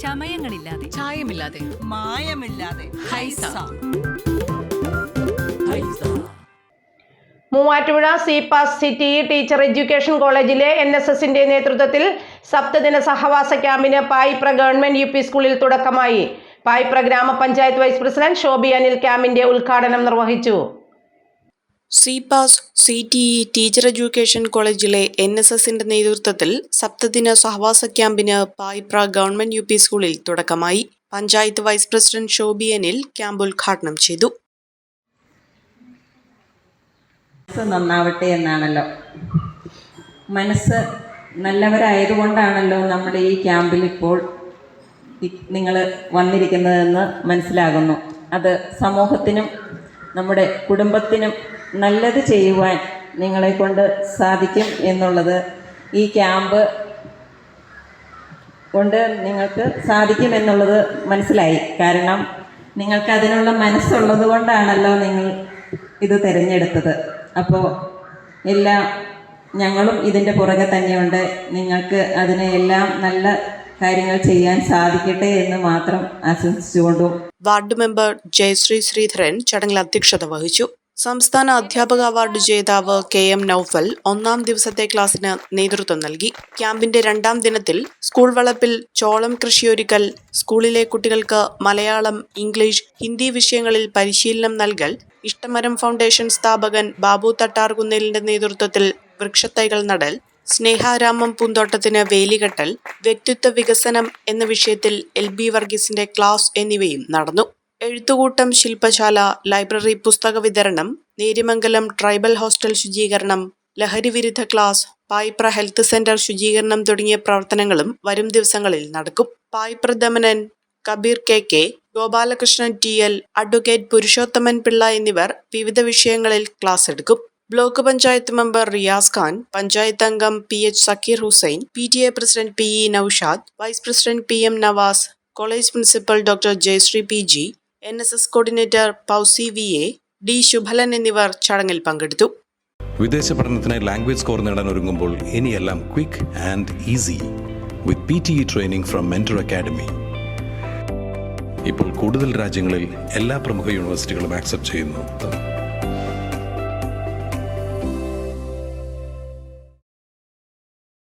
ചമയങ്ങളില്ലാതെ, ചായമില്ലാതെ, മായമില്ലാതെ. Haiza. Muvattupuzha സിപാസ് city teacher education കോളേജിലെ NSSന്റെ നേതൃത്വത്തിൽ സപ്തദിന സഹവാസ ക്യാമ്പിന് പായിപ്ര ഗവൺമെന്റ് UP സ്കൂളിൽ തുടക്കമായി. പായിപ്ര ഗ്രാമപഞ്ചായത്ത് വൈസ് പ്രസിഡന്റ് ഷോബി അനിൽ ക്യാമ്പിന്റെ ഉദ്ഘാടനം നിർവഹിച്ചു. സിപാസ് CTE ടീച്ചർ എഡ്യൂക്കേഷൻ കോളേജിലെ NSSന്റെ നേതൃത്വത്തിൽ സപ്തദിന സഹവാസ ക്യാമ്പിന് പായിപ്ര ഗവൺമെന്റ് UP സ്കൂളിൽ തുടക്കമായി. Panchayat vice president Shobi Anil camp ഉദ്ഘാടനം ചെയ്തു. നന്നാവട്ടെ എന്നാണല്ലോ, മനസ്സ് നല്ലവരായതുകൊണ്ടാണല്ലോ നമ്മുടെ ഈ ക്യാമ്പിൽ ഇപ്പോൾ നിങ്ങൾ വന്നിരിക്കുന്നതെന്ന് മനസ്സിലാകുന്നു. അത് സമൂഹത്തിനും നമ്മുടെ കുടുംബത്തിനും നല്ലത് ചെയ്യുവാൻ നിങ്ങളെ കൊണ്ട് സാധിക്കും എന്നുള്ളത് ഈ ക്യാമ്പ് കൊണ്ട് നിങ്ങൾക്ക് സാധിക്കുമെന്നുള്ളത് മനസ്സിലായി. കാരണം നിങ്ങൾക്ക് അതിനുള്ള മനസ്സുള്ളത് കൊണ്ടാണല്ലോ നിങ്ങൾ ഇത് തിരഞ്ഞെടുത്തത്. അപ്പോൾ ഞങ്ങളും ഇതിൻ്റെ പുറകെ തന്നെയുണ്ട്. നിങ്ങൾക്ക് അതിനെ എല്ലാം നല്ല കാര്യങ്ങൾ ചെയ്യാൻ സാധിക്കട്ടെ എന്ന് മാത്രം ആശംസിച്ചുകൊണ്ടും. വാർഡ് മെമ്പർ ജയശ്രീ ശ്രീധരൻ ചടങ്ങിൽ അധ്യക്ഷത വഹിച്ചു. സംസ്ഥാന അധ്യാപക അവാർഡ് ജേതാവ് KM നൌഫൽ ഒന്നാം ദിവസത്തെ ക്ലാസിന് നേതൃത്വം നൽകി. ക്യാമ്പിന്റെ രണ്ടാം ദിനത്തിൽ സ്കൂൾ വളപ്പിൽ ചോളം കൃഷിയൊരുക്കൽ, സ്കൂളിലെ കുട്ടികൾക്ക് മലയാളം, ഇംഗ്ലീഷ്, ഹിന്ദി വിഷയങ്ങളിൽ പരിശീലനം നൽകൽ, ഇഷ്ടമരം ഫൗണ്ടേഷൻ സ്ഥാപകൻ ബാബു തട്ടാർകുന്നേലിന്റെ നേതൃത്വത്തിൽ വൃക്ഷത്തൈകൾ നടൽ, സ്നേഹാരാമം പൂന്തോട്ടത്തിന് വേലികെട്ടൽ, വ്യക്തിത്വ വികസനം എന്ന വിഷയത്തിൽ LB വർഗീസിന്റെ ക്ലാസ് എന്നിവയും നടന്നു. എഴുത്തുകൂട്ടം, ശില്പശാല, ലൈബ്രറി പുസ്തക വിതരണം, നേര്യമംഗലം ട്രൈബൽ ഹോസ്റ്റൽ ശുചീകരണം, ലഹരി വിരുദ്ധ ക്ലാസ്, പായിപ്ര ഹെൽത്ത് സെന്റർ ശുചീകരണം തുടങ്ങിയ പ്രവർത്തനങ്ങളും വരും ദിവസങ്ങളിൽ നടക്കും. Payipra Damanan, Kabir KK, Gopalakrishnan TL, advocate Purushothaman Pillai എന്നിവർ വിവിധ വിഷയങ്ങളിൽ ക്ലാസ് എടുക്കും. ബ്ലോക്ക് പഞ്ചായത്ത് മെമ്പർ റിയാസ് ഖാൻ, പഞ്ചായത്ത് അംഗം PH Sakeer Hussain, PTA president PE Noushad, vice president PM Navas, college principal doctor Jayasree PG, NSS coordinator Pousy VA, D Shubhalan എന്നിവർ ചടങ്ങിൽ പങ്കെടുത്തു. വിദേശ പഠനത്തിനായി ലാംഗ്വേജ് സ്കോർ നേടാൻ ഒരുങ്ങുമ്പോൾ ഇനിയെല്ലാം quick and easy with PTE training from Mentor Academy. ഇപ്പോൾ കൂടുതൽ രാജ്യങ്ങളിൽ എല്ലാ പ്രമുഖ യൂണിവേഴ്സിറ്റികളും ആക്സെപ്റ്റ് ചെയ്യുന്നു.